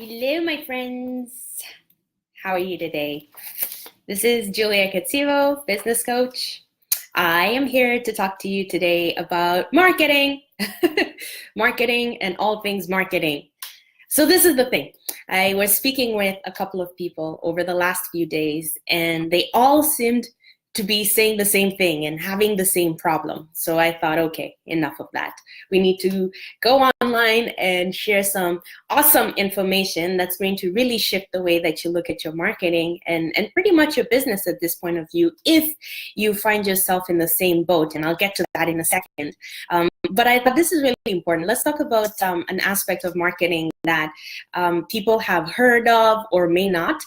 Hello, my friends. How are you today? This is Julia Catsivo, business coach. I am here to talk to you today about marketing, marketing and all things marketing. So this is the thing. I was speaking with a couple of people over the last few days, and they all seemed to be saying the same thing and having the same problem. So I thought, okay, enough of that. We need to go online and share some awesome information that's going to really shift the way that you look at your marketing and pretty much your business at this point of view, if you find yourself in the same boat. And I'll get to that in a second. But I thought this is really important. Let's talk about an aspect of marketing that people have heard of or may not,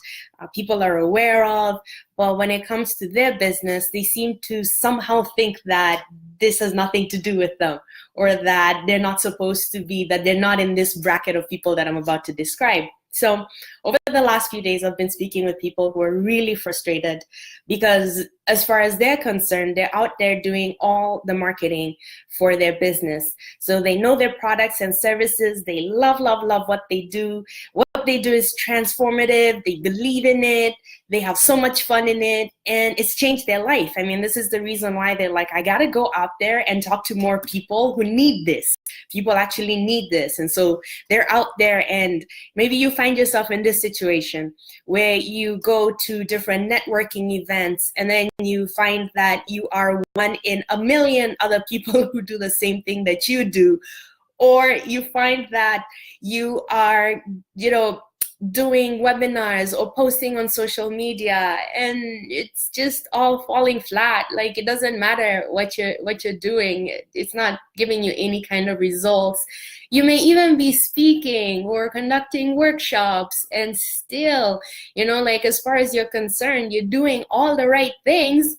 people are aware of, but when it comes to their business, they seem to somehow think that this has nothing to do with them, or that they're not supposed to be, that they're not in this bracket of people that I'm about to describe. So over the last few days, I've been speaking with people who are really frustrated because as far as they're concerned, they're out there doing all the marketing for their business. So they know their products and services. They love, love, love what they do. What they do is transformative. They believe in it. They have so much fun in it, and it's changed their life. I mean, this is the reason why they're like, I got to go out there and talk to more people who need this. People actually need this. And so they're out there, and maybe you find yourself in this situation where you go to different networking events and then you find that you are one in a million other people who do the same thing that you do. Or you find that you are, doing webinars or posting on social media, and it's just all falling flat. Like, it doesn't matter what you're doing. It's not giving you any kind of results. You may even be speaking or conducting workshops, and still, as far as you're concerned, you're doing all the right things.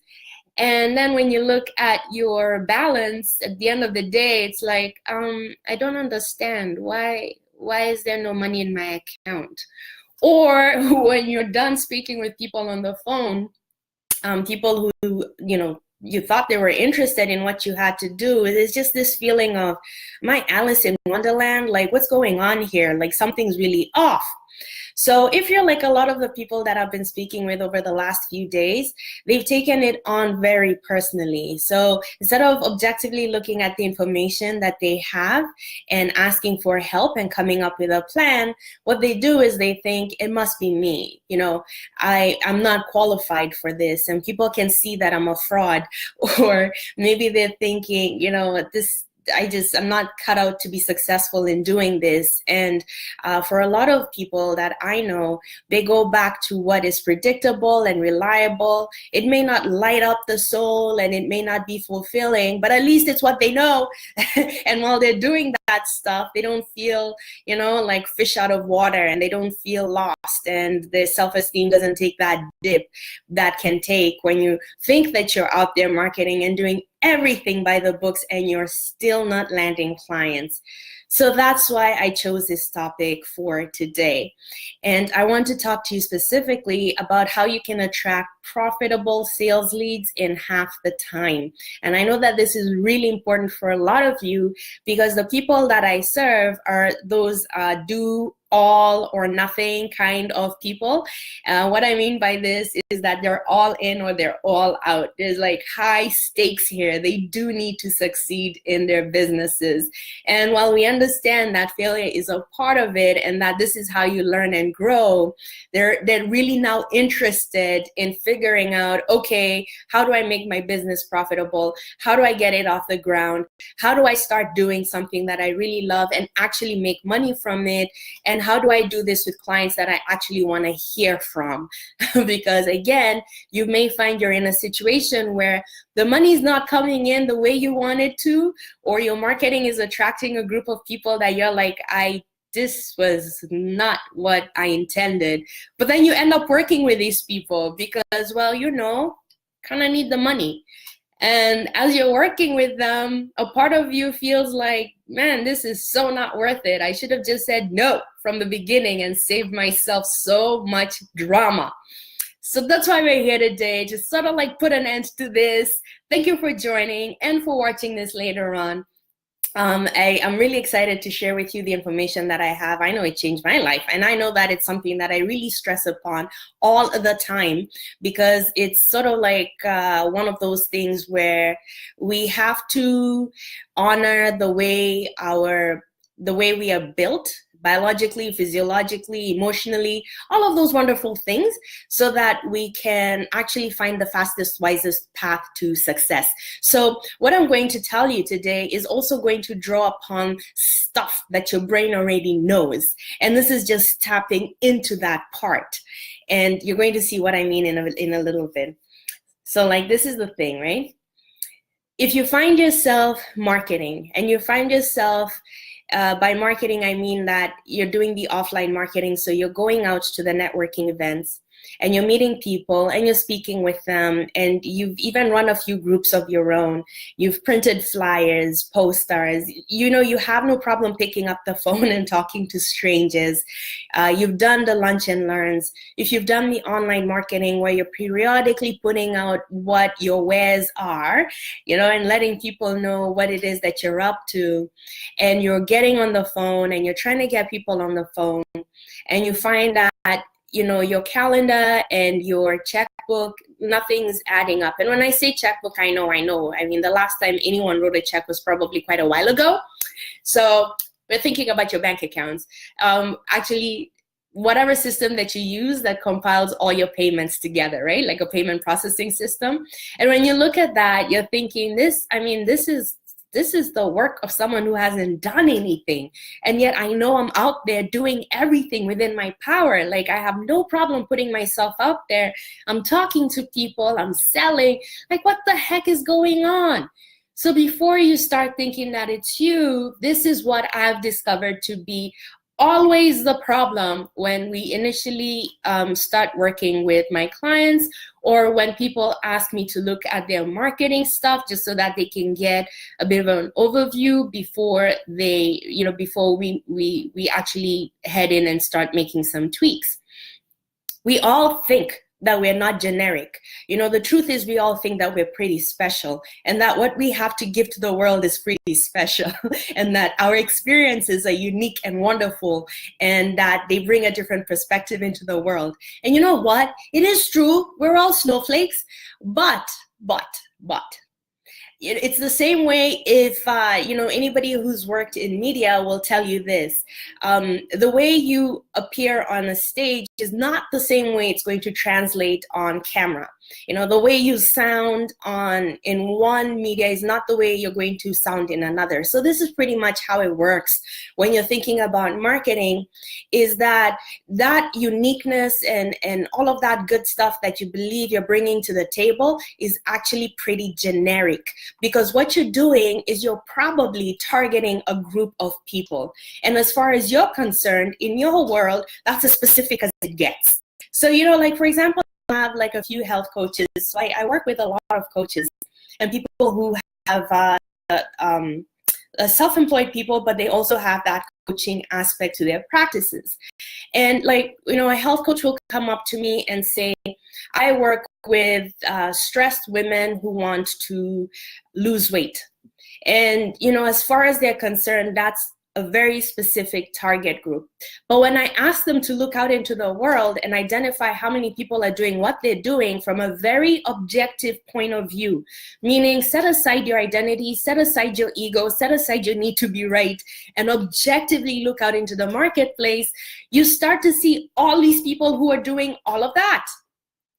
And then when you look at your balance at the end of the day, it's like, I don't understand why is there no money in my account? Or when you're done speaking with people on the phone, people who, you thought they were interested in what you had to do, there's just this feeling of, am I Alice in Wonderland? Like, what's going on here? Like, something's really off. So if you're like a lot of the people that I've been speaking with over the last few days, they've taken it on very personally. So instead of objectively looking at the information that they have and asking for help and coming up with a plan, what they do is they think it must be me. I'm not qualified for this, and people can see that I'm a fraud. Or maybe they're thinking, I'm not cut out to be successful in doing this. And for a lot of people that I know, they go back to what is predictable and reliable. It may not light up the soul and it may not be fulfilling, but at least it's what they know. And while they're doing that stuff, they don't feel, like fish out of water, and they don't feel lost, and their self-esteem doesn't take that dip that can take when you think that you're out there marketing and doing everything by the books and you're still not landing clients. So that's why I chose this topic for today. And I want to talk to you specifically about how you can attract profitable sales leads in half the time. And I know that this is really important for a lot of you, because the people that I serve are those do all or nothing kind of people. What I mean by this is that they're all in or they're all out. There's like high stakes here. They do need to succeed in their businesses. And while we understand that failure is a part of it and that this is how you learn and grow, they're really now interested in figuring out, okay, how do I make my business profitable? How do I get it off the ground? How do I start doing something that I really love and actually make money from it? And how do I do this with clients that I actually want to hear from? Because again, you may find you're in a situation where the money's not coming in the way you want it to, or your marketing is attracting a group of people that you're like, this was not what I intended. But then you end up working with these people because, well, kind of need the money. And as you're working with them, a part of you feels like, man, this is so not worth it. I should have just said no from the beginning and saved myself so much drama. So that's why we're here today, to sort of like put an end to this. Thank you for joining and for watching this later on. I'm really excited to share with you the information that I have. I know it changed my life, and I know that it's something that I really stress upon all the time, because it's sort of like one of those things where we have to honor the way we are built, biologically, physiologically, emotionally, all of those wonderful things, so that we can actually find the fastest, wisest path to success. So what I'm going to tell you today is also going to draw upon stuff that your brain already knows. And this is just tapping into that part. And you're going to see what I mean in a little bit. So like, this is the thing, right? If you find yourself marketing, and you find yourself by marketing, I mean that you're doing the offline marketing. So you're going out to the networking events, and you're meeting people, and you're speaking with them, and you've even run a few groups of your own. You've printed flyers, posters. You have no problem picking up the phone and talking to strangers. You've done the lunch and learns. If you've done the online marketing where you're periodically putting out what your wares are, and letting people know what it is that you're up to, and you're getting on the phone, and you're trying to get people on the phone, and you find that your calendar and your checkbook, nothing's adding up. And when I say checkbook, I know. I mean, the last time anyone wrote a check was probably quite a while ago. So we're thinking about your bank accounts. Actually, whatever system that you use that compiles all your payments together, right? Like a payment processing system. And when you look at that, you're thinking, this is the work of someone who hasn't done anything. And yet I know I'm out there doing everything within my power. Like, I have no problem putting myself out there. I'm talking to people, I'm selling. Like, what the heck is going on? So before you start thinking that it's you, this is what I've discovered to be always the problem when we initially start working with my clients, or when people ask me to look at their marketing stuff just so that they can get a bit of an overview before we actually head in and start making some tweaks. We all think that we're not generic. The truth is, we all think that we're pretty special, and that what we have to give to the world is pretty special, and that our experiences are unique and wonderful, and that they bring a different perspective into the world. And you know what? It is true, we're all snowflakes, but it's the same way if anybody who's worked in media will tell you this. The way you appear on a stage is not the same way it's going to translate on camera. The way you sound in one media is not the way you're going to sound in another. So this is pretty much how it works when you're thinking about marketing, is that uniqueness and all of that good stuff that you believe you're bringing to the table is actually pretty generic, because what you're doing is you're probably targeting a group of people. And as far as you're concerned, in your world, that's as specific as it gets. So, like, for example, I have like a few health coaches. So I work with a lot of coaches and people who have self-employed people, but they also have that coaching aspect to their practices. And a health coach will come up to me and say, I work with stressed women who want to lose weight. And, as far as they're concerned, that's a very specific target group. But when I ask them to look out into the world and identify how many people are doing what they're doing from a very objective point of view, meaning set aside your identity, set aside your ego, set aside your need to be right, and objectively look out into the marketplace, you start to see all these people who are doing all of that.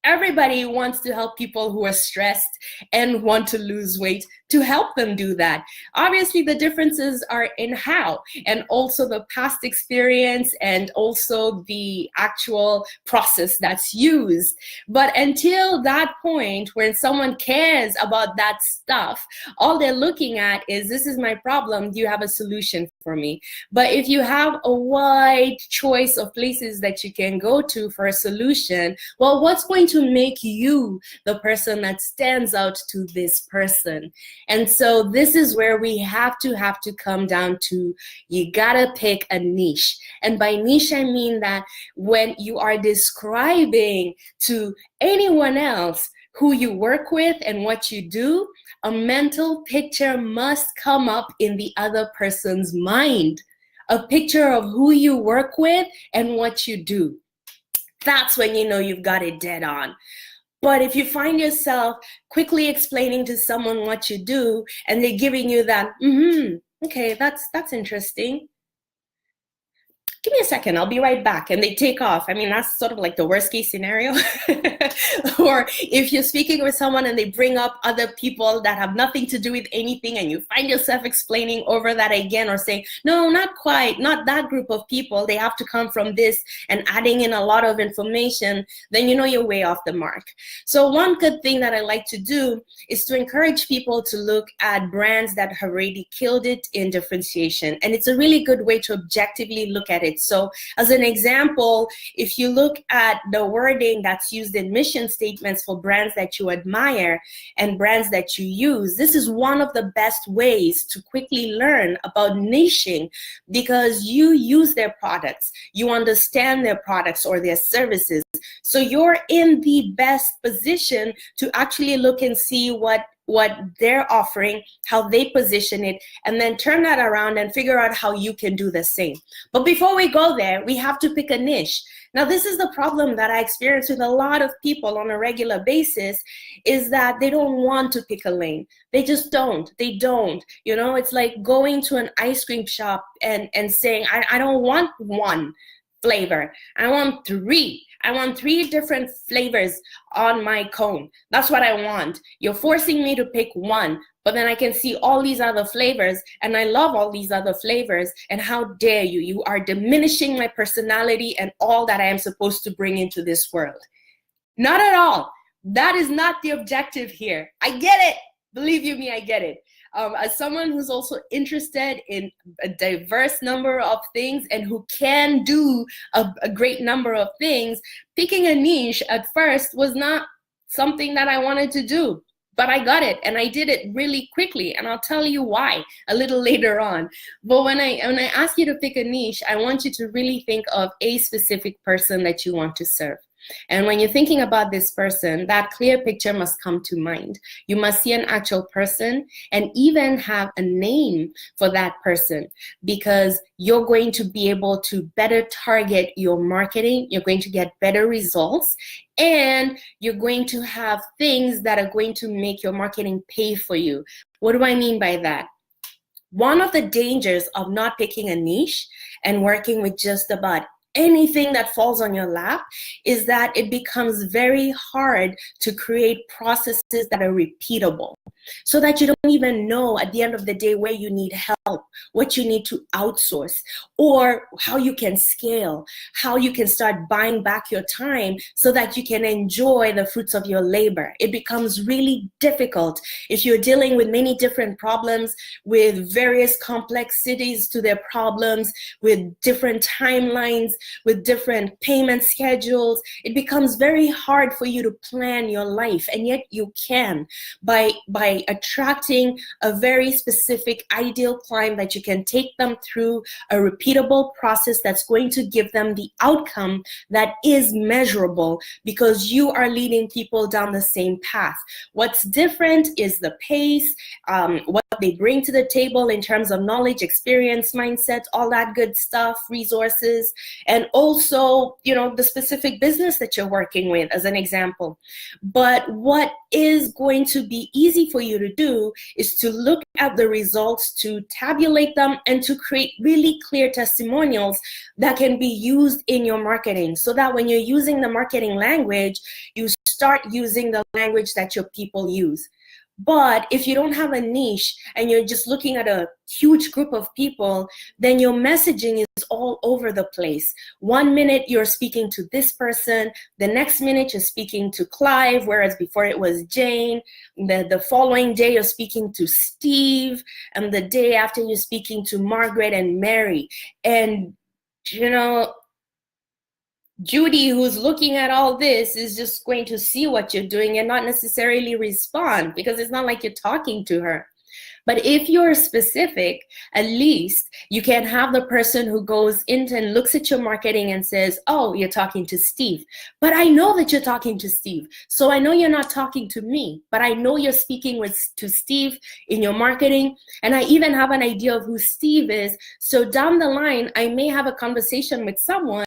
Everybody wants to help people who are stressed and want to lose weight, to help them do that. Obviously, the differences are in how, and also the past experience, and also the actual process that's used. But until that point when someone cares about that stuff, all they're looking at is, this is my problem, do you have a solution for me? But if you have a wide choice of places that you can go to for a solution, well, what's going to make you the person that stands out to this person? And so this is where we have to come down to, you gotta pick a niche. And by niche, I mean that when you are describing to anyone else who you work with and what you do, a mental picture must come up in the other person's mind. A picture of who you work with and what you do. That's when you know you've got it dead on. But if you find yourself quickly explaining to someone what you do and they're giving you that, okay, that's interesting. Give me a second, I'll be right back. And they take off. I mean, that's sort of like the worst case scenario. Or if you're speaking with someone and they bring up other people that have nothing to do with anything and you find yourself explaining over that again or saying, no, not quite, not that group of people, they have to come from this, and adding in a lot of information, then you know you're way off the mark. So one good thing that I like to do is to encourage people to look at brands that have already killed it in differentiation. And it's a really good way to objectively look at it. So as an example, if you look at the wording that's used in mission statements for brands that you admire and brands that you use, this is one of the best ways to quickly learn about niching, because you use their products, you understand their products or their services. So you're in the best position to actually look and see what they're offering, how they position it, and then turn that around and figure out how you can do the same. But before we go there, we have to pick a niche. Now, this is the problem that I experience with a lot of people on a regular basis, is that they don't want to pick a lane. They just don't. They don't. You know, it's like going to an ice cream shop and saying, I don't want one flavor. I want three. I want 3 different flavors on my cone. That's what I want. You're forcing me to pick one, but then I can see all these other flavors, and I love all these other flavors, and how dare you? You are diminishing my personality and all that I am supposed to bring into this world. Not at all. That is not the objective here. I get it. Believe you me, I get it. As someone who's also interested in a diverse number of things and who can do a great number of things, picking a niche at first was not something that I wanted to do. But I got it, and I did it really quickly, and I'll tell you why a little later on. But when I ask you to pick a niche, I want you to really think of a specific person that you want to serve. And when you're thinking about this person, that clear picture must come to mind. You must see an actual person and even have a name for that person, because you're going to be able to better target your marketing. You're going to get better results, and you're going to have things that are going to make your marketing pay for you. What do I mean by that? One of the dangers of not picking a niche and working with just about anything that falls on your lap is that it becomes very hard to create processes that are repeatable, so that you don't even know at the end of the day where you need help, what you need to outsource, or how you can scale, how you can start buying back your time so that you can enjoy the fruits of your labor. It becomes really difficult if you're dealing with many different problems, with various complexities to their problems, with different timelines, with different payment schedules. It becomes very hard for you to plan your life, and yet you can by attracting a very specific ideal client that you can take them through a repeatable process that's going to give them the outcome that is measurable, because you are leading people down the same path. What's different is the pace, what they bring to the table in terms of knowledge, experience, mindset, all that good stuff, resources, and also, you know, the specific business that you're working with, as an example. But what is going to be easy for you to do is to look at the results, to tabulate them, and to create really clear testimonials that can be used in your marketing, so that when you're using the marketing language, you start using the language that your people use. But if you don't have a niche and you're just looking at a huge group of people, then your messaging is all over the place. One minute you're speaking to this person, the next minute you're speaking to Clive, whereas before it was Jane. The following day you're speaking to Steve, and the day after you're speaking to Margaret and Mary. And, you know, Judy, who's looking at all this, is just going to see what you're doing and not necessarily respond, because it's not like you're talking to her. But if you're specific, at least you can have the person who goes into and looks at your marketing and says, oh, you're talking to Steve. But I know that you're talking to Steve. So I know you're not talking to me, but I know you're speaking to Steve in your marketing. And I even have an idea of who Steve is. So down the line, I may have a conversation with someone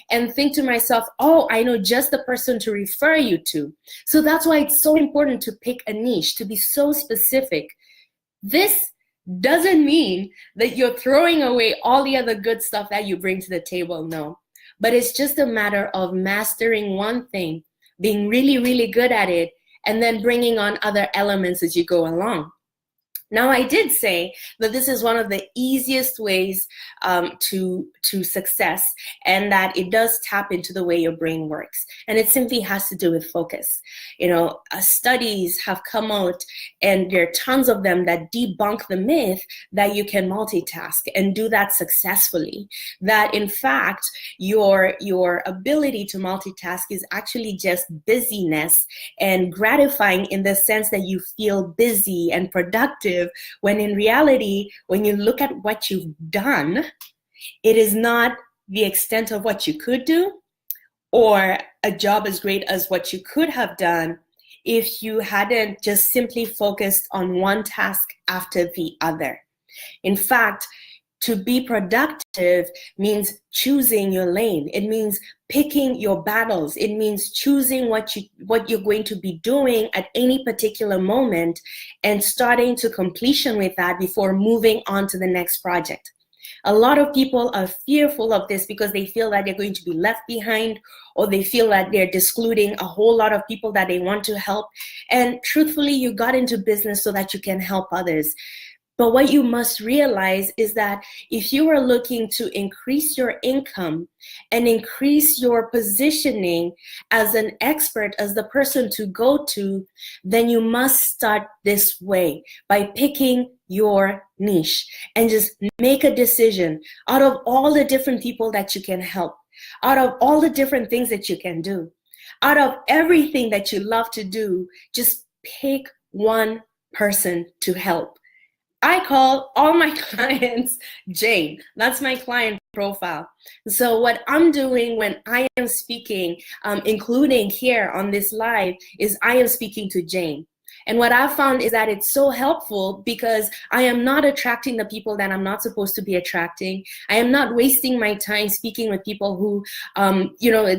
and think to myself, oh, I know just the person to refer you to. So that's why it's so important to pick a niche, to be so specific. This doesn't mean that you're throwing away all the other good stuff that you bring to the table, no. But it's just a matter of mastering one thing, being really, really good at it, and then bringing on other elements as you go along. Now, I did say that this is one of the easiest ways to success, and that it does tap into the way your brain works. And it simply has to do with focus. You know, studies have come out, and there are tons of them that debunk the myth that you can multitask and do that successfully. That in fact, your ability to multitask is actually just busyness and gratifying in the sense that you feel busy and productive, when in reality, when you look at what you've done, it is not the extent of what you could do or a job as great as what you could have done if you hadn't just simply focused on one task after the other. In fact, to be productive means choosing your lane. It means picking your battles. It means choosing what you're going to be doing at any particular moment and starting to completion with that before moving on to the next project. A lot of people are fearful of this because they feel that they're going to be left behind, or they feel that they're excluding a whole lot of people that they want to help. And truthfully, you got into business so that you can help others. But what you must realize is that if you are looking to increase your income and increase your positioning as an expert, as the person to go to, then you must start this way, by picking your niche and just make a decision out of all the different people that you can help, out of all the different things that you can do, out of everything that you love to do. Just pick one person to help. I call all my clients Jane. That's my client profile. So what I'm doing when I am speaking, including here on this live, is I am speaking to Jane. And what I've found is that it's so helpful because I am not attracting the people that I'm not supposed to be attracting. I am not wasting my time speaking with people who,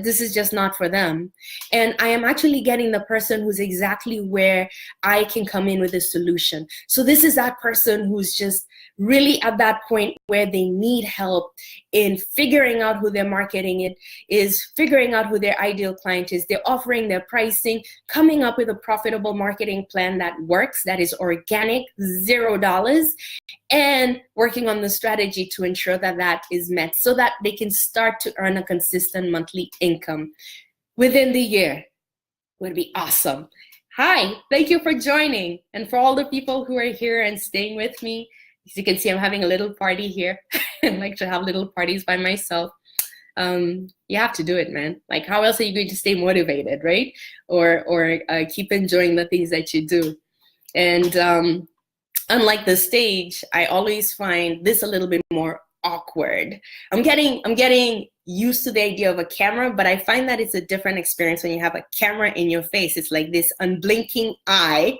this is just not for them. And I am actually getting the person who's exactly where I can come in with a solution. So this is that person who's just really at that point where they need help in figuring out who their marketing is, figuring out who their ideal client is. They're offering their pricing, coming up with a profitable marketing plan that works, that is organic, $0, and working on the strategy to ensure that that is met so that they can start to earn a consistent monthly income within the year. Would be awesome. Hi, thank you for joining. And for all the people who are here and staying with me, as you can see, I'm having a little party here. I like to have little parties by myself. You have to do it, man. Like, how else are you going to stay motivated, right? Or keep enjoying the things that you do? And unlike the stage, I always find this a little bit more awkward. I'm getting used to the idea of a camera, but I find that it's a different experience when you have a camera in your face. It's like this unblinking eye.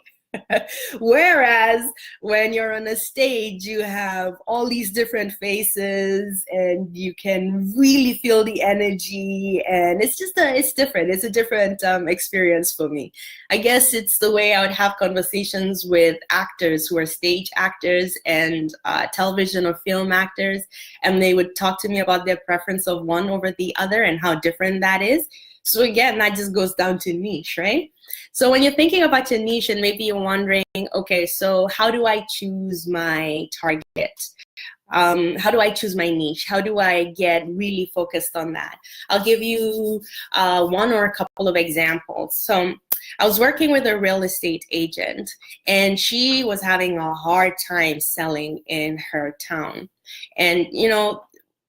Whereas when you're on a stage, you have all these different faces and you can really feel the energy, and it's different. It's a different experience for me. I guess it's the way I would have conversations with actors who are stage actors and television or film actors, and they would talk to me about their preference of one over the other and how different that is. So again, that just goes down to niche, right? So when you're thinking about your niche and maybe you're wondering, okay, so how do I choose my target? How do I choose my niche? How do I get really focused on that? I'll give you one or a couple of examples. So I was working with a real estate agent, and she was having a hard time selling in her town. And,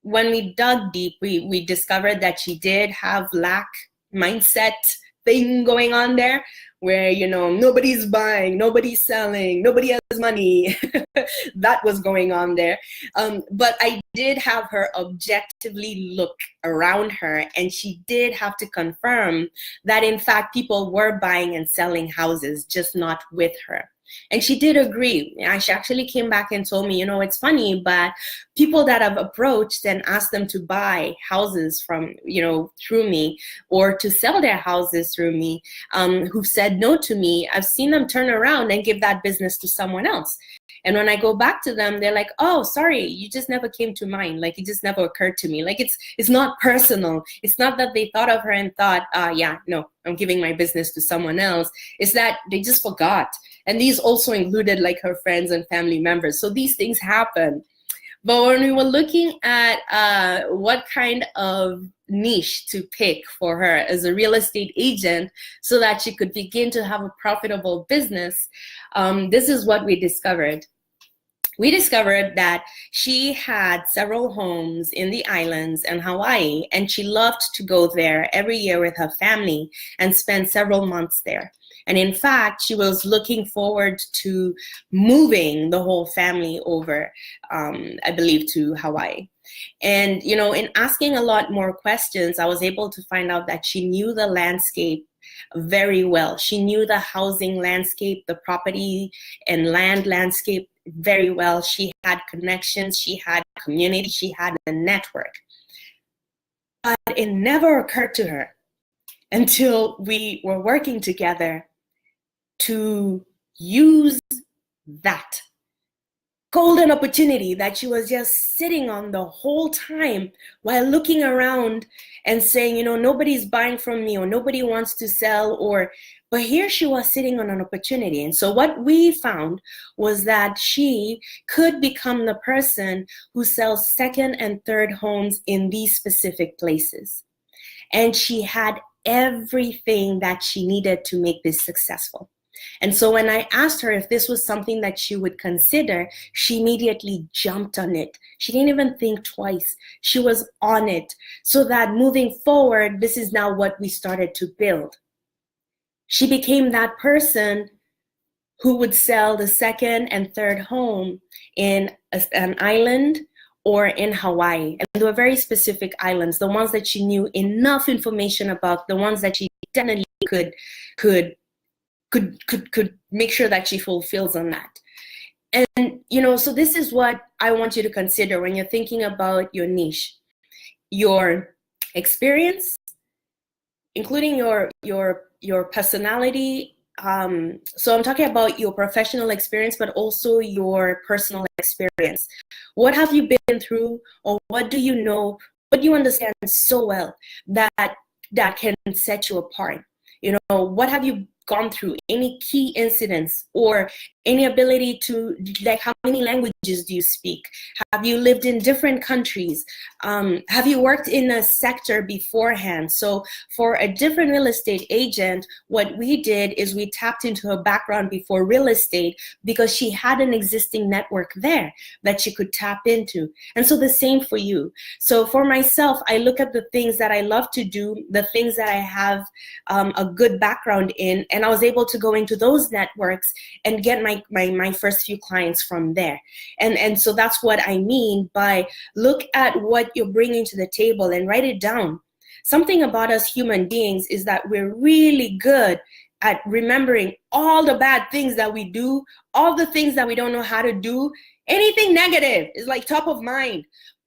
when we dug deep, we discovered that she did have lack mindset thing going on there, where, nobody's buying, nobody's selling, nobody has money. That was going on there. But I did have her objectively look around her, and she did have to confirm that, in fact, people were buying and selling houses, just not with her. And she did agree. She actually came back and told me, it's funny, but people that I've approached and asked them to buy houses from, through me, or to sell their houses through me, who've said no to me, I've seen them turn around and give that business to someone else. And when I go back to them, they're like, oh, sorry, you just never came to mind. Like, it just never occurred to me. Like, it's not personal. It's not that they thought of her and thought, yeah, no, I'm giving my business to someone else. It's that they just forgot. And these also included like her friends and family members. So these things happen. But when we were looking at what kind of niche to pick for her as a real estate agent so that she could begin to have a profitable business, this is what we discovered. We discovered that she had several homes in the islands and Hawaii, and she loved to go there every year with her family and spend several months there. And in fact, she was looking forward to moving the whole family over, I believe, to Hawaii. And, in asking a lot more questions, I was able to find out that she knew the landscape very well. She knew the housing landscape, the property and land landscape very well. She had connections, she had community, she had a network. But it never occurred to her until we were working together to use that golden opportunity that she was just sitting on the whole time while looking around and saying, nobody's buying from me, or nobody wants to sell, but here she was sitting on an opportunity. And so what we found was that she could become the person who sells second and third homes in these specific places. And she had everything that she needed to make this successful. And so when I asked her if this was something that she would consider, she immediately jumped on it. She didn't even think twice. She was on it. So that moving forward, this is now what we started to build. She became that person who would sell the second and third home in an island or in Hawaii. And there were very specific islands, the ones that she knew enough information about, the ones that she definitely could make sure that she fulfills on that. And, so this is what I want you to consider when you're thinking about your niche. Your experience, including your personality. So I'm talking about your professional experience, but also your personal experience. What have you been through, or what do you know, what do you understand so well that can set you apart? What have you gone through? Any key incidents, or any ability to, like, how many languages do you speak? Have you lived in different countries? Have you worked in a sector beforehand? So for a different real estate agent, what we did is we tapped into her background before real estate, because she had an existing network there that she could tap into. And so the same for you. So for myself, I look at the things that I love to do, the things that I have a good background in, and I was able to go into those networks and get my first few clients from there. And so that's what I mean by look at what you're bringing to the table and write it down. Something about us human beings is that we're really good at remembering all the bad things that we do, all the things that we don't know how to do. Anything negative is like top of mind.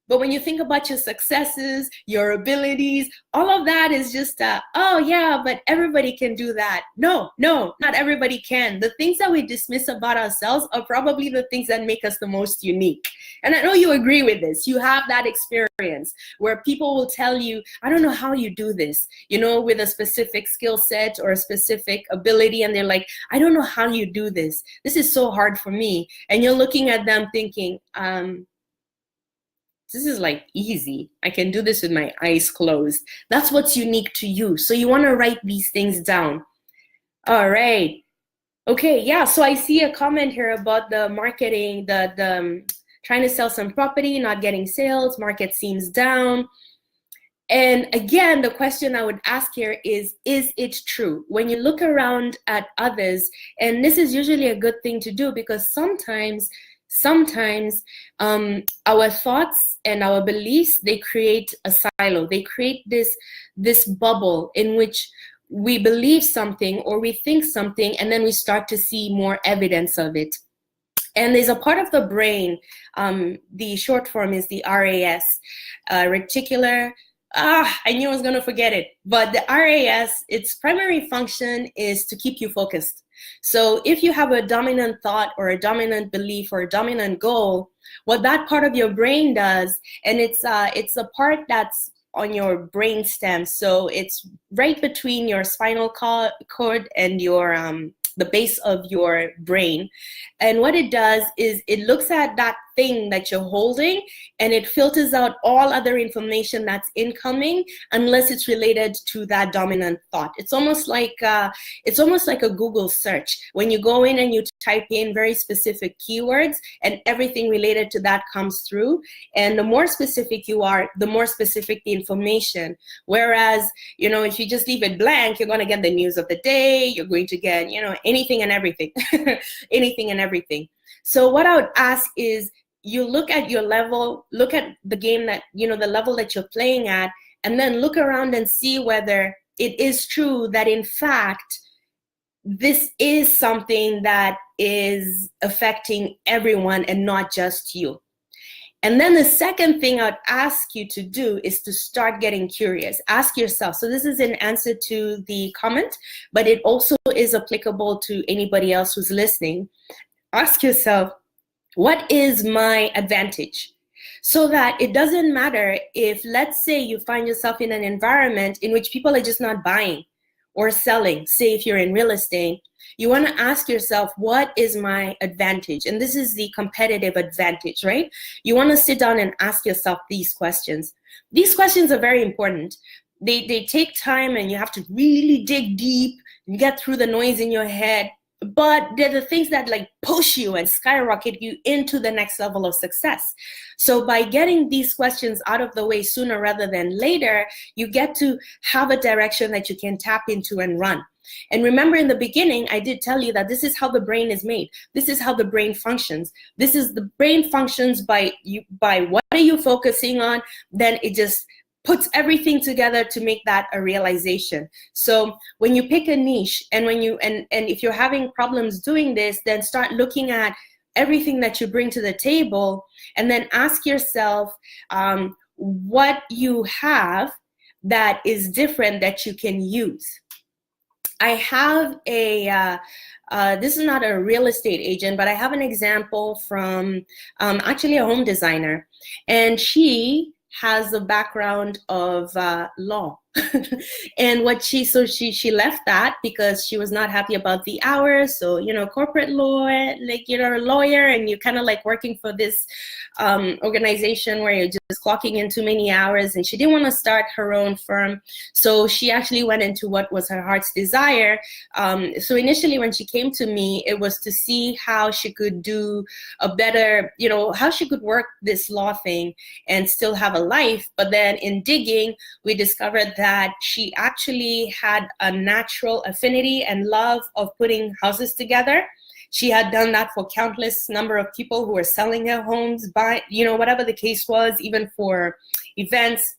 But when you think about your successes, your abilities, all of that is just, oh yeah, but everybody can do that. No, not everybody can. The things that we dismiss about ourselves are probably the things that make us the most unique. And I know you agree with this. You have that experience where people will tell you, I don't know how you do this, with a specific skill set or a specific ability. And they're like, I don't know how you do this. This is so hard for me. And you're looking at them thinking, this is like easy. I can do this with my eyes closed. That's what's unique to you. So you want to write these things down. All right. Okay, yeah. So I see a comment here about the marketing, the trying to sell some property, not getting sales, market seems down. And again, the question I would ask here is it true? When you look around at others, and this is usually a good thing to do, because sometimes our thoughts and our beliefs, they create a silo. They create this bubble in which we believe something or we think something, and then we start to see more evidence of it. And there's a part of the brain, the short form is the RAS, reticular. I knew I was going to forget it. But the RAS, its primary function is to keep you focused. So if you have a dominant thought or a dominant belief or a dominant goal, what that part of your brain does, and it's a part that's on your brain stem. So it's right between your spinal cord and your the base of your brain. And what it does is it looks at that thing that you're holding, and it filters out all other information that's incoming unless it's related to that dominant thought. It's almost like a Google search. When you go in and you type in very specific keywords, and everything related to that comes through. And the more specific you are, the more specific the information. Whereas, if you just leave it blank, you're going to get the news of the day. You're going to get, anything and everything, anything and everything. So what I would ask is, you look at your level, look at the game that, the level that you're playing at, and then look around and see whether it is true that, in fact, this is something that is affecting everyone and not just you. And then the second thing I'd ask you to do is to start getting curious. Ask yourself, so this is in answer to the comment, but it also is applicable to anybody else who's listening. Ask yourself, what is my advantage? So that it doesn't matter if, let's say, you find yourself in an environment in which people are just not buying or selling. Say if you're in real estate, you want to ask yourself, what is my advantage? And this is the competitive advantage, right? You want to sit down and ask yourself these questions. These questions are very important. They take time, and you have to really dig deep and get through the noise in your head. But they're the things that push you and skyrocket you into the next level of success. So by getting these questions out of the way sooner rather than later, you get to have a direction that you can tap into and run. And remember, in the beginning, I did tell you that this is how the brain is made. This is how the brain functions. The brain functions by what are you focusing on? Then it just puts everything together to make that a realization. So when you pick a niche, and and if you're having problems doing this, then start looking at everything that you bring to the table, and then ask yourself what you have that is different that you can use. I have this is not a real estate agent, but I have an example from actually a home designer, and she has a background of law. And she left that because she was not happy about the hours. So, corporate law, a lawyer, and you're kind of working for this organization where you're just clocking in too many hours, and she didn't want to start her own firm. So she actually went into what was her heart's desire. So initially when she came to me, it was to see how she could do a better, how she could work this law thing and still have a life. But then in digging, we discovered that she actually had a natural affinity and love of putting houses together. She had done that for countless number of people who were selling their homes, whatever the case was, even for events.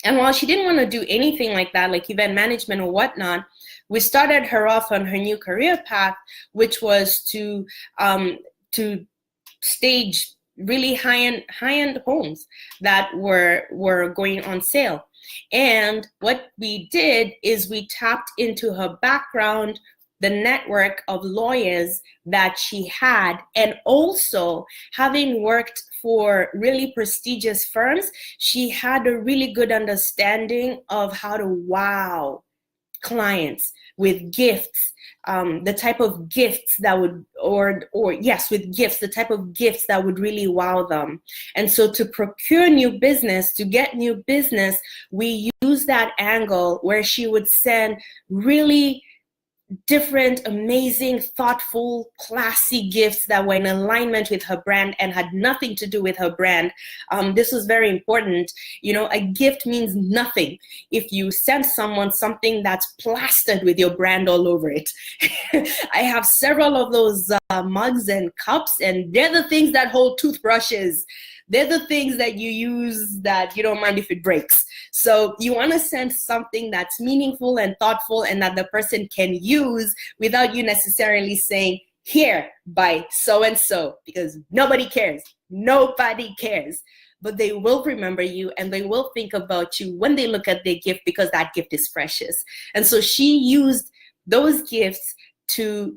And while she didn't want to do anything like that, like event management or whatnot, we started her off on her new career path, which was to stage really high-end homes that were going on sale. And what we did is we tapped into her background, the network of lawyers that she had, and also having worked for really prestigious firms, she had a really good understanding of how to wow clients with gifts, the type of gifts that would, with gifts, the type of gifts that would really wow them. And so to procure new business, to get new business, we use that angle where she would send really different, amazing, thoughtful, classy gifts that were in alignment with her brand and had nothing to do with her brand. This was very important. You know, a gift means nothing if you send someone something that's plastered with your brand all over it. I have several of those mugs and cups, and they're the things that hold toothbrushes. They're the things that you use that you don't mind if it breaks. So you want to send something that's meaningful and thoughtful and that the person can use without you necessarily saying, here, by so-and-so, because nobody cares. Nobody cares. But they will remember you and they will think about you when they look at their gift, because that gift is precious. And so she used those gifts to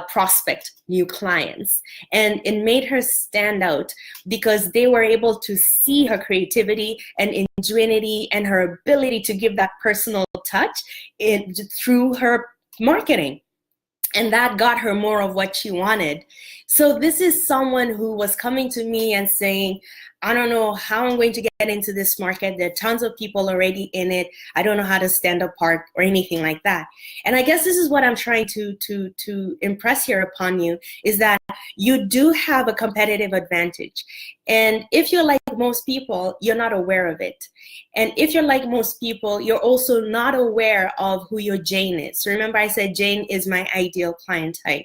prospect new clients, and it made her stand out because they were able to see her creativity and ingenuity and her ability to give that personal touch through her marketing. And that got her more of what she wanted. So this is someone who was coming to me and saying, I don't know how I'm going to get into this market. There are tons of people already in it. I don't know how to stand apart or anything like that. And I guess this is what I'm trying to impress here upon you, is that you do have a competitive advantage. And if you're like most people, you're not aware of it. And if you're like most people, you're also not aware of who your Jane is. So remember I said Jane is my ideal client type.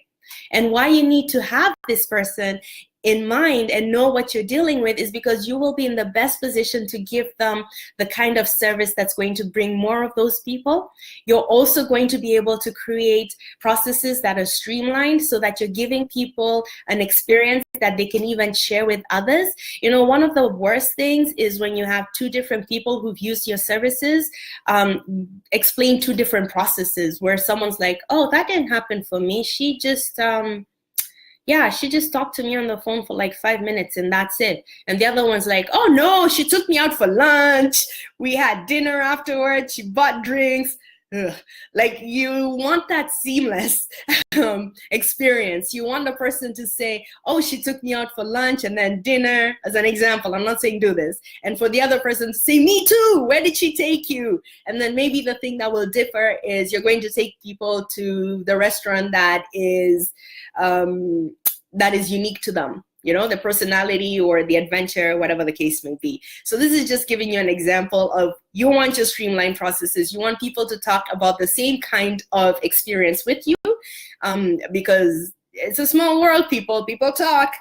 And why you need to have this person in mind and know what you're dealing with is because you will be in the best position to give them the kind of service that's going to bring more of those people. You're also going to be able to create processes that are streamlined so that you're giving people an experience that they can even share with others. You know, one of the worst things is when you have two different people who've used your services explain two different processes, where someone's like, oh, that didn't happen for me. She just talked to me on the phone for like 5 minutes and that's it. And the other one's like, oh no, she took me out for lunch. We had dinner afterwards. She bought drinks. Ugh. Like, you want that seamless experience. You want the person to say, oh, she took me out for lunch and then dinner, as an example. I'm not saying do this. And for the other person to say, me too, where did she take you? And then maybe the thing that will differ is you're going to take people to the restaurant that is unique to them. You know, the personality or the adventure, whatever the case may be. So this is just giving you an example of, you want your streamlined processes. You want people to talk about the same kind of experience with you, because it's a small world, people talk.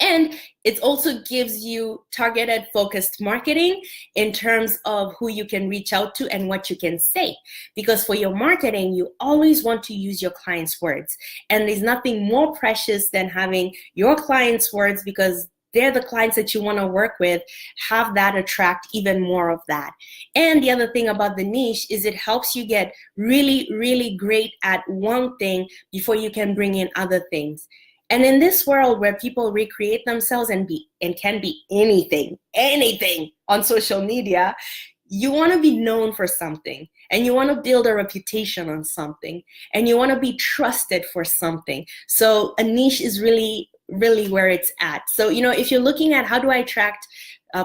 And it also gives you targeted, focused marketing in terms of who you can reach out to and what you can say. Because for your marketing, you always want to use your clients' words. And there's nothing more precious than having your clients' words, because they're the clients that you want to work with, have that attract even more of that. And the other thing about the niche is it helps you get really, really great at one thing before you can bring in other things. And in this world where people recreate themselves and can be anything on social media, you want to be known for something, and you want to build a reputation on something, and you want to be trusted for something. So a niche is really, really where it's at. So, you know, if you're looking at how do I attract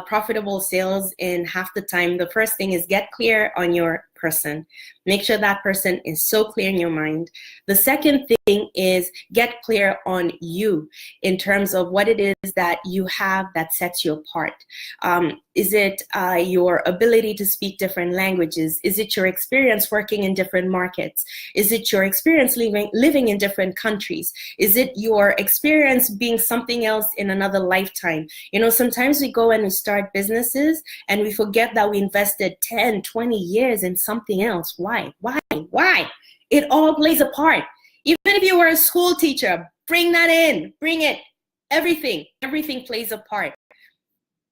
profitable sales in half the time, the first thing is get clear on your person. Make sure that person is so clear in your mind. The second thing is get clear on you in terms of what it is that you have that sets you apart. Is it your ability to speak different languages? Is it your experience working in different markets? Is it your experience living in different countries? Is it your experience being something else in another lifetime? You know, sometimes we go and we start businesses and we forget that we invested 10, 20 years in something else. Why? It all plays a part. Even if you were a school teacher, bring that in, bring it. Everything plays a part.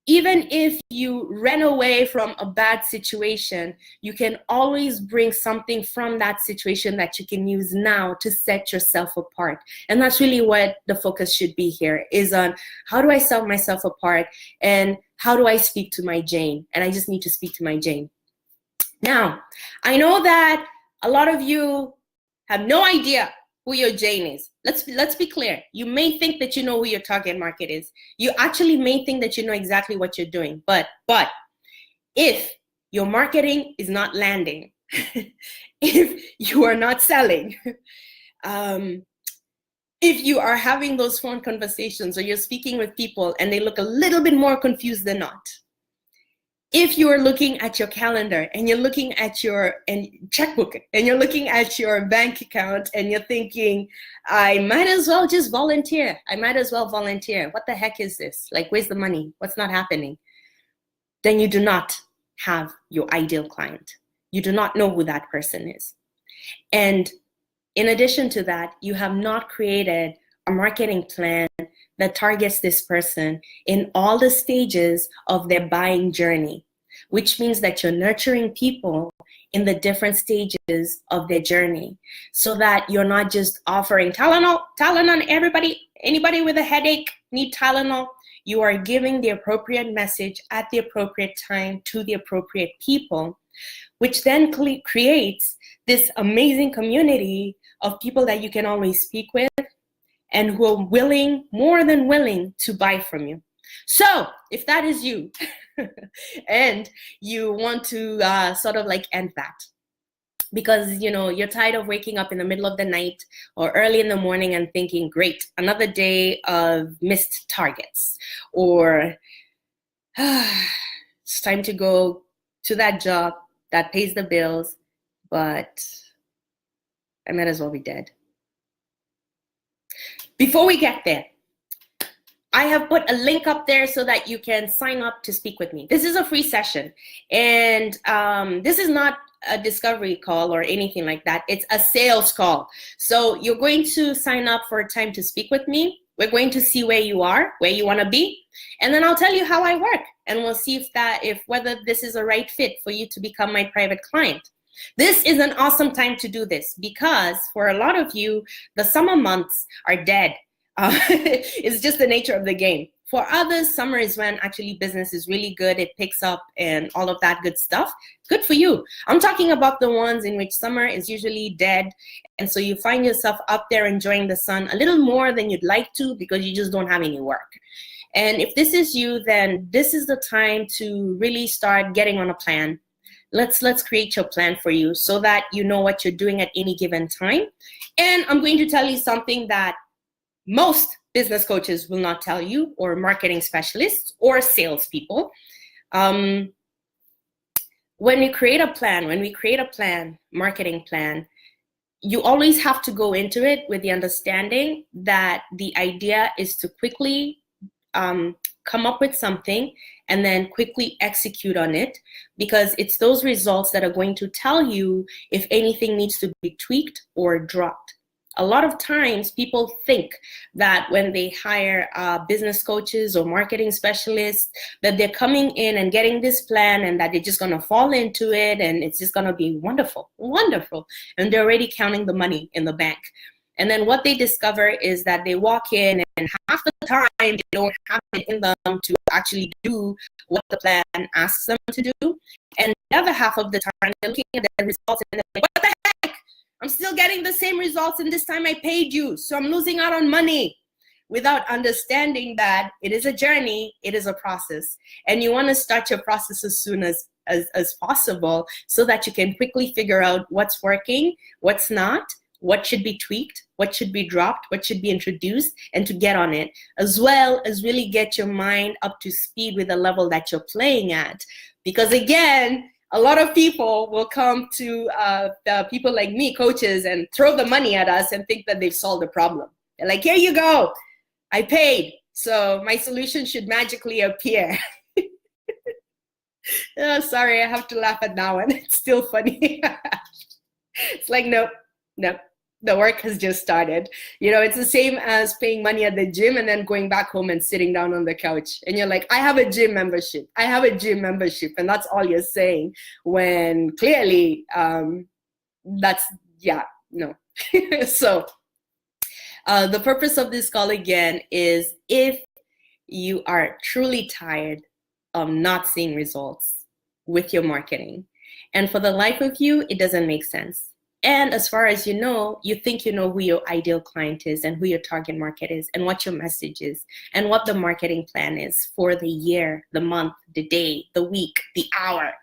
Even if you ran away from a bad situation, you can always bring something from that situation that you can use now to set yourself apart. And that's really what the focus should be here, is on how do I set myself apart and how do I speak to my Jane? And I just need to speak to my Jane. Now, I know that a lot of you have no idea who your Jane is. Let's be clear. You may think that you know who your target market is. You actually may think that you know exactly what you're doing. But if your marketing is not landing, if you are not selling, if you are having those phone conversations or you're speaking with people and they look a little bit more confused than not, if you are looking at your calendar and you're looking at your checkbook and you're looking at your bank account and you're thinking, I might as well just volunteer. I might as well volunteer. What the heck is this? Like, where's the money? What's not happening? Then you do not have your ideal client. You do not know who that person is. And in addition to that, you have not created a marketing plan that targets this person in all the stages of their buying journey, which means that you're nurturing people in the different stages of their journey, so that you're not just offering Tylenol, everybody, anybody with a headache need Tylenol. You are giving the appropriate message at the appropriate time to the appropriate people, which then creates this amazing community of people that you can always speak with and who are willing, more than willing, to buy from you. So if that is you and you want to sort of like end that, because you're tired of waking up in the middle of the night or early in the morning and thinking, great, another day of missed targets, or it's time to go to that job that pays the bills, but I might as well be dead. Before we get there, I have put a link up there so that you can sign up to speak with me. This is a free session, and this is not a discovery call or anything like that. It's a sales call. So you're going to sign up for a time to speak with me. We're going to see where you are, where you want to be, and then I'll tell you how I work, and we'll see if whether this is a right fit for you to become my private client. This is an awesome time to do this because for a lot of you, the summer months are dead. It's just the nature of the game. For others, summer is when actually business is really good. It picks up and all of that good stuff. Good for you. I'm talking about the ones in which summer is usually dead. And so you find yourself up there enjoying the sun a little more than you'd like to because you just don't have any work. And if this is you, then this is the time to really start getting on a plan. Let's create your plan for you so that you know what you're doing at any given time. And I'm going to tell you something that most business coaches will not tell you, or marketing specialists or salespeople. When we create a plan, marketing plan, you always have to go into it with the understanding that the idea is to quickly come up with something and then quickly execute on it, because it's those results that are going to tell you if anything needs to be tweaked or dropped. A lot of times people think that when they hire business coaches or marketing specialists, that they're coming in and getting this plan and that they're just going to fall into it and it's just going to be wonderful, wonderful. And they're already counting the money in the bank. And then what they discover is that they walk in and half the time they don't have it in them to actually do what the plan asks them to do. And the other half of the time they're looking at the results and they're like, what the heck? I'm still getting the same results and this time I paid you, so I'm losing out on money, without understanding that it is a journey, it is a process. And you want to start your process as soon as possible so that you can quickly figure out what's working, what's not, what should be tweaked, what should be dropped, what should be introduced, and to get on it, as well as really get your mind up to speed with the level that you're playing at. Because again, a lot of people will come to the people like me, coaches, and throw the money at us and think that they've solved the problem. They're like, here you go, I paid, so my solution should magically appear. Oh, sorry, I have to laugh at that one. It's still funny. It's like, nope. The work has just started. It's the same as paying money at the gym and then going back home and sitting down on the couch. And you're like, I have a gym membership. And that's all you're saying, when clearly that's, no. So the purpose of this call again is, if you are truly tired of not seeing results with your marketing, and for the life of you, it doesn't make sense. And as far as you think you know who your ideal client is and who your target market is and what your message is and what the marketing plan is for the year, the month, the day, the week, the hour.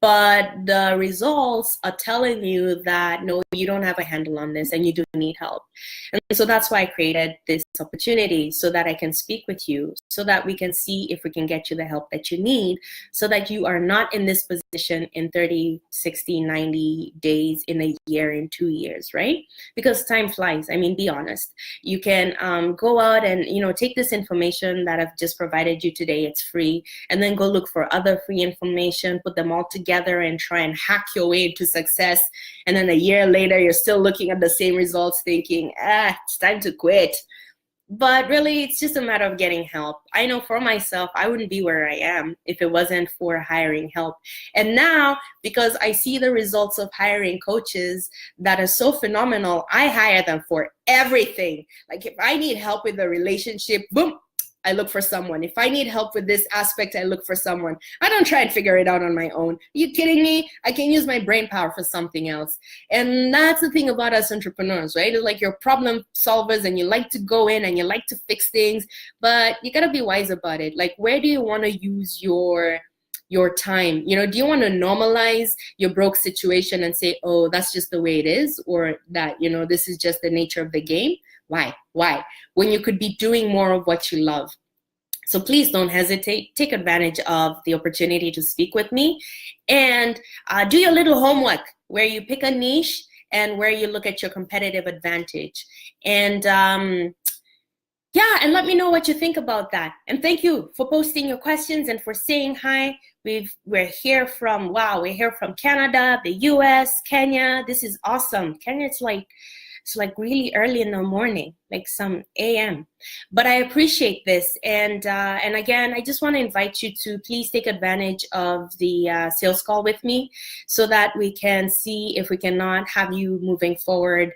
but the results are telling you that no, you don't have a handle on this and you do need help. And so that's why I created this opportunity, so that I can speak with you, so that we can see if we can get you the help that you need, so that you are not in this position in 30, 60, 90 days, in a year, in 2 years, right? Because time flies. I mean, be honest. You can go out and, take this information that I've just provided you today. It's free. And then go look for other free information, put them all together and try and hack your way into success. And then a year later, you're still looking at the same results thinking, it's time to quit. But really, it's just a matter of getting help. I know for myself, I wouldn't be where I am if it wasn't for hiring help. And now, because I see the results of hiring coaches that are so phenomenal, I hire them for everything. Like if I need help with a relationship, boom, I look for someone. If I need help with this aspect, I look for someone. I don't try and figure it out on my own. Are you kidding me? I can use my brain power for something else. And that's the thing about us entrepreneurs, right? It's like you're problem solvers and you like to go in and you like to fix things, but you got to be wise about it. Like, where do you want to use your time? Do you want to normalize your broke situation and say, oh, that's just the way it is, or that, this is just the nature of the game? Why? When you could be doing more of what you love. So please don't hesitate. Take advantage of the opportunity to speak with me, and do your little homework where you pick a niche and where you look at your competitive advantage. And and let me know what you think about that. And thank you for posting your questions and for saying hi. We're here from Canada, the US, Kenya. This is awesome. Kenya, it's like really early in the morning, like some AM. But I appreciate this. And again, I just want to invite you to please take advantage of the sales call with me, so that we can see if we cannot have you moving forward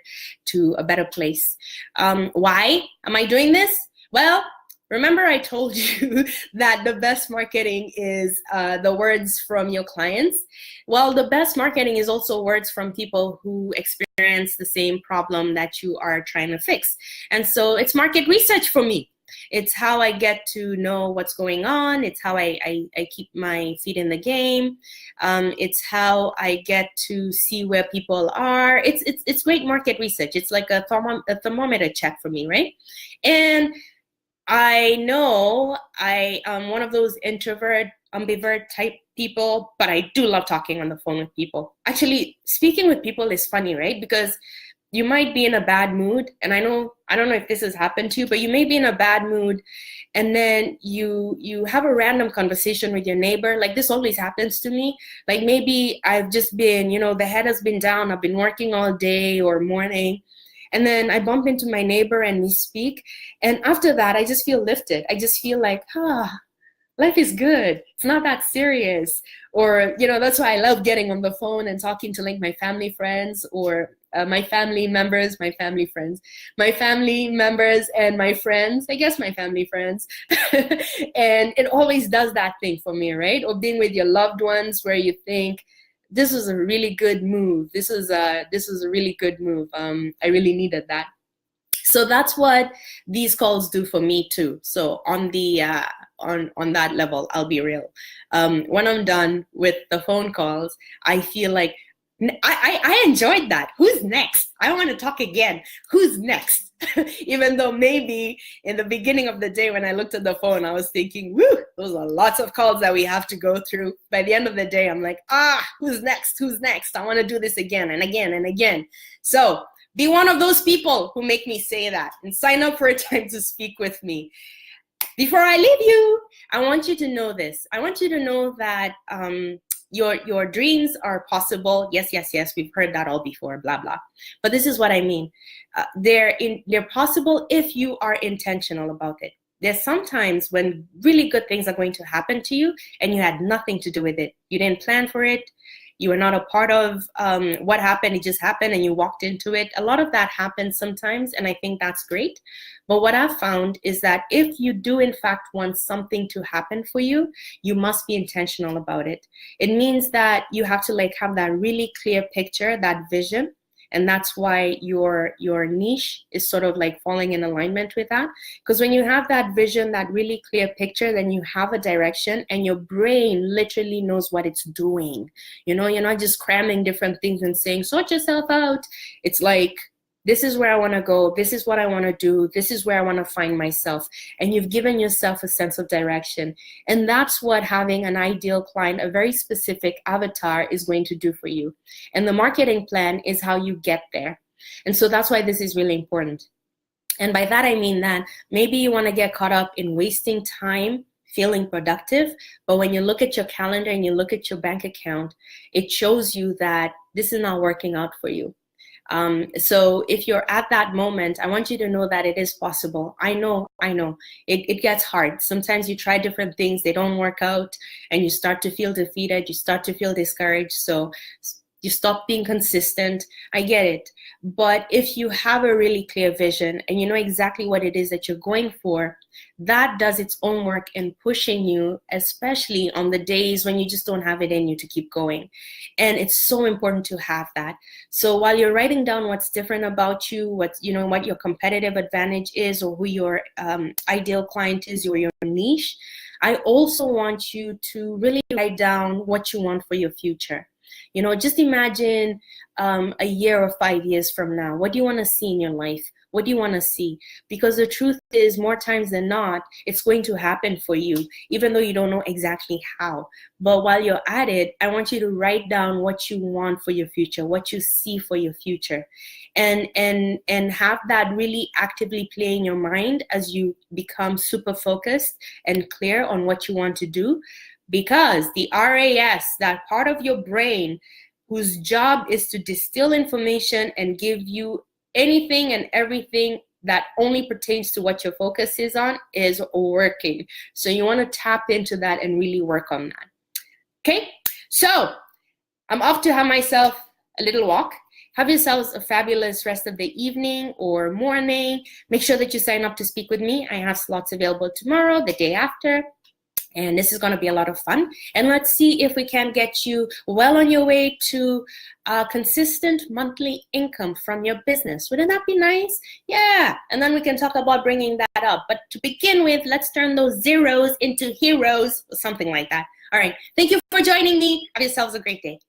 to a better place. Why am I doing this? Well, remember I told you that the best marketing is the words from your clients. Well, the best marketing is also words from people who experience the same problem that you are trying to fix. And so it's market research for me. It's how I get to know what's going on. It's how I keep my feet in the game. It's how I get to see where people are. It's great market research. It's like a thermometer check for me, right? And I know I am one of those introvert, ambivert type people, but I do love talking on the phone with people. Actually, speaking with people is funny, right? Because you might be in a bad mood, and I don't know if this has happened to you, but you may be in a bad mood, and then you have a random conversation with your neighbor. Like, this always happens to me. Like, maybe I've just been, the head has been down, I've been working all day or morning, and then I bump into my neighbor and we speak. And after that, I just feel lifted. I just feel like, life is good. It's not that serious. Or, that's why I love getting on the phone and talking to like my family friends, or my family members, my family friends, my family members and my friends, I guess my family friends. And it always does that thing for me, right? Or being with your loved ones where you think, this was a really good move. This was a really good move. I really needed that. So that's what these calls do for me too. So on the on that level, I'll be real. When I'm done with the phone calls, I feel like I enjoyed that. Who's next? I want to talk again. Who's next? Even though maybe in the beginning of the day when I looked at the phone, I was thinking, woo, those are lots of calls that we have to go through. By the end of the day, I'm like, who's next? Who's next? I want to do this again and again and again. So be one of those people who make me say that, and sign up for a time to speak with me. Before I leave you, I want you to know this. I want you to know that your dreams are possible. Yes, we've heard that all before, blah, blah. But this is what I mean. They're possible if you are intentional about it. There's sometimes when really good things are going to happen to you and you had nothing to do with it. You didn't plan for it. You were not a part of what happened. It just happened and you walked into it. A lot of that happens sometimes, and I think that's great. But what I've found is that if you do in fact want something to happen for you, you must be intentional about it. It means that you have to have that really clear picture, that vision, And that's why your niche is sort of like falling in alignment with that. Because when you have that vision, that really clear picture, then you have a direction and your brain literally knows what it's doing. You know, you're not just cramming different things and saying, sort yourself out. It's like, this is where I want to go. This is what I want to do. This is where I want to find myself. And you've given yourself a sense of direction. And that's what having an ideal client, a very specific avatar, is going to do for you. And the marketing plan is how you get there. And so that's why this is really important. And by that, I mean that maybe you want to get caught up in wasting time feeling productive, but when you look at your calendar and you look at your bank account, it shows you that this is not working out for you. So if you're at that moment, I want you to know that it is possible. I know, it gets hard. Sometimes you try different things, they don't work out, and you start to feel defeated, you start to feel discouraged, so you stop being consistent. I get it. But if you have a really clear vision and you know exactly what it is that you're going for, that does its own work in pushing you, especially on the days when you just don't have it in you to keep going. And it's so important to have that. So while you're writing down what's different about you, what your competitive advantage is, or who your ideal client is, or your niche, I also want you to really write down what you want for your future. You know, just imagine a year or 5 years from now. What do you want to see in your life? What do you want to see? Because the truth is, more times than not, it's going to happen for you, even though you don't know exactly how. But while you're at it, I want you to write down what you want for your future, what you see for your future, and have that really actively play in your mind as you become super focused and clear on what you want to do. Because the RAS, that part of your brain whose job is to distill information and give you anything and everything that only pertains to what your focus is on, is working. So you want to tap into that and really work on that. Okay, so I'm off to have myself a little walk. Have yourselves a fabulous rest of the evening or morning. Make sure that you sign up to speak with me. I have slots available tomorrow, the day after. And this is going to be a lot of fun. And let's see if we can get you well on your way to a consistent monthly income from your business. Wouldn't that be nice? Yeah. And then we can talk about bringing that up. But to begin with, let's turn those zeros into heroes or something like that. All right. Thank you for joining me. Have yourselves a great day.